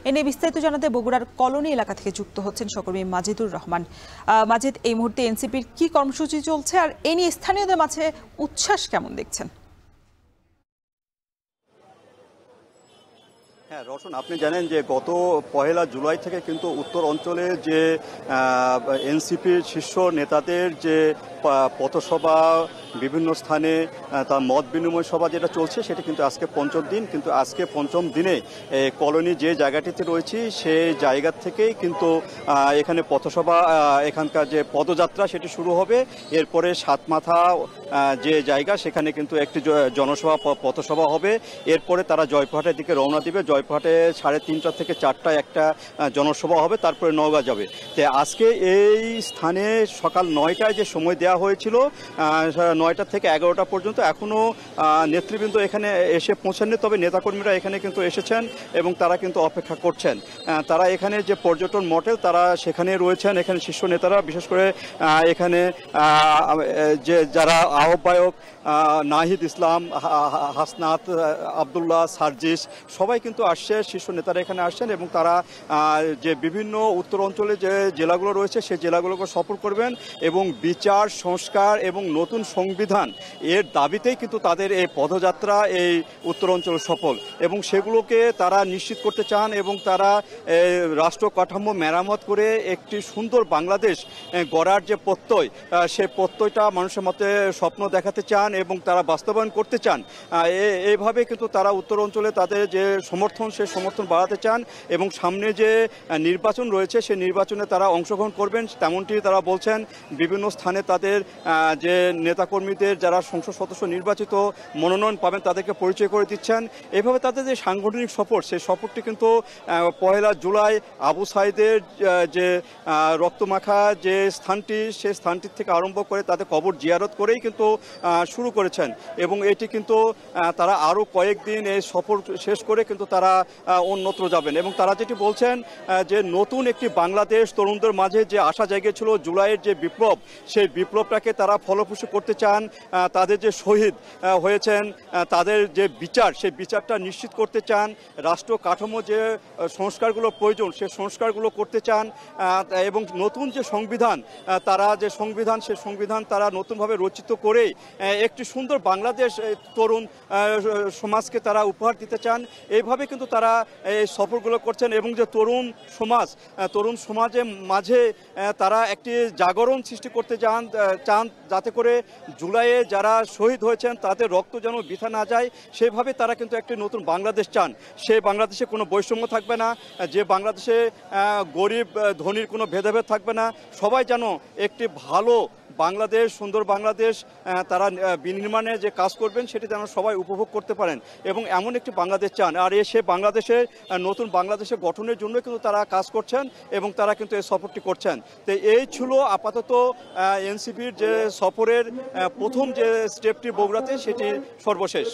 এ নিয়ে বিস্তারিত জানাতে বগুড়ার কলোনি এলাকা থেকে যুক্ত হচ্ছেন সহকর্মী মাজিদুর রহমান। মাজিদ, এই মুহূর্তে এনসিপির কি কর্মসূচি চলছে আর এ নিয়ে স্থানীয়দের মাঝে উচ্ছ্বাস কেমন দেখছেন? হ্যাঁ রওশন, আপনি জানেন যে গত 1 জুলাই থেকে কিন্তু উত্তর অঞ্চলে যে এনসিপির শীর্ষ নেতাদের যে পথসভা, বিভিন্ন স্থানে তার মত বিনিময় সভা যেটা চলছে সেটা কিন্তু আজকে পঞ্চম দিন। কিন্তু আজকে পঞ্চম দিনে কলোনি যে জায়গাটিতে রয়েছি সেই জায়গা থেকেই কিন্তু এখানে পথসভা, এখানকার যে পদযাত্রা সেটি শুরু হবে। এরপরে সাতমাথা যে জায়গা সেখানে কিন্তু একটি জনসভা পথসভা হবে। এরপরে তারা জয়পুরহাটের দিকে রওনা দিবে। জয়পুরহাটে 3:30 থেকে 4টায় একটা জনসভা হবে, তারপরে নওগাঁ যাবে। তো আজকে এই স্থানে সকাল 9টায় যে সময় দেওয়া হয়েছিল, 9টা থেকে 11টা পর্যন্ত, এখনও নেতৃবৃন্দ এখানে এসে পৌঁছাননি। তবে নেতাকর্মীরা এখানে কিন্তু এসেছেন এবং তারা কিন্তু অপেক্ষা করছেন। তারা এখানে যে পর্যটন মডেল তারা সেখানে রয়েছেন। এখানে শীর্ষ নেতারা, বিশেষ করে এখানে যে যারা আহ্বায়ক নাহিদ ইসলাম, হাসনাত, আবদুল্লাহ, সার্জিস, সবাই কিন্তু আসছে, শীর্ষ নেতারা এখানে আসছেন এবং তারা যে বিভিন্ন উত্তর অঞ্চলে যে জেলাগুলো রয়েছে সেই জেলাগুলোকে সফর করবেন এবং বিচার, সংস্কার এবং নতুন সংবিধান এর দাবিতেই কিন্তু তাদের এই পদযাত্রা এই উত্তর অঞ্চল সফল। এবং সেগুলোকে তারা নিশ্চিত করতে চান এবং তারা রাষ্ট্র কাঠামো মেরামত করে একটি সুন্দর বাংলাদেশ গড়ার যে প্রত্যয়, সেই প্রত্যয়টা মানুষের মধ্যে স্বপ্ন দেখাতে চান এবং তারা বাস্তবায়ন করতে চান। এইভাবে কিন্তু তারা উত্তর অঞ্চলে তাদের যে সমর্থন, সেই সমর্থন বাড়াতে চান এবং সামনে যে নির্বাচন রয়েছে সেই নির্বাচনে তারা অংশগ্রহণ করবেন তেমনটি তারা বলছেন। বিভিন্ন স্থানে তাদের যে নেতাকর্মীদের যারা সংসদ সদস্য নির্বাচিত মনোনয়ন পাবেন তাদেরকে পরিচয় করে দিচ্ছেন। এভাবে তাদের যে সাংগঠনিক সফর, সেই সফরটি কিন্তু 1 জুলাই আবু সাইদের যে রক্তমাখা যে স্থানটি, সেই স্থানটির থেকে আরম্ভ করে তাদের কবর জিয়ারত করেই কিন্তু শুরু করেছেন এবং এটি কিন্তু তারা আরও কয়েকদিন এই সফর শেষ করে কিন্তু তারা অন্যত্র যাবেন। এবং তারা যেটি বলছেন যে নতুন একটি বাংলাদেশ তরুণদের মাঝে যে আশা জেগেছিল জুলাইয়ের যে বিপ্লব, সেই বিপ্লবটাকে তারা ফলপ্রসূ করতে চান। তাদের যে শহীদ হয়েছেন তাদের যে বিচার, সেই বিচারটা নিশ্চিত করতে চান। রাষ্ট্র কাঠামো যে সংস্কারগুলো প্রয়োজন সেই সংস্কারগুলো করতে চান এবং নতুন যে সংবিধান, তারা যে সংবিধান, সেই সংবিধান তারা নতুনভাবে রচিত করে একটি সুন্দর বাংলাদেশ তরুণ সমাজকে তারা উপহার দিতে চান। এইভাবে কিন্তু তারা এই সফরগুলো করছেন এবং যে তরুণ সমাজের মাঝে তারা একটি জাগরণ সৃষ্টি করতে চান যাতে করে জুলাইয়ে যারা শহীদ হয়েছেন তাদের রক্ত যেন বৃথা না যায়। সেভাবে তারা কিন্তু একটি নতুন বাংলাদেশ চান। সেই বাংলাদেশে কোনো বৈষম্য থাকবে না, যে বাংলাদেশে গরিব ধনীর কোনো ভেদাভেদ থাকবে না। সবাই যেন একটি ভালো বাংলাদেশ, সুন্দর বাংলাদেশ তারা বিনির্মাণে যে কাজ করবেন সেটি যেন সবাই উপভোগ করতে পারেন এবং এমন একটি বাংলাদেশ চান। আর সে বাংলাদেশে নতুন বাংলাদেশে গঠনের জন্য কিন্তু তারা কাজ করছেন এবং তারা কিন্তু এই সফরটি করছেন। তো এই ছিল আপাতত এনসিপির যে সফরের প্রথম যে স্টেপটি বগুড়াতে, সেটি সর্বশেষ।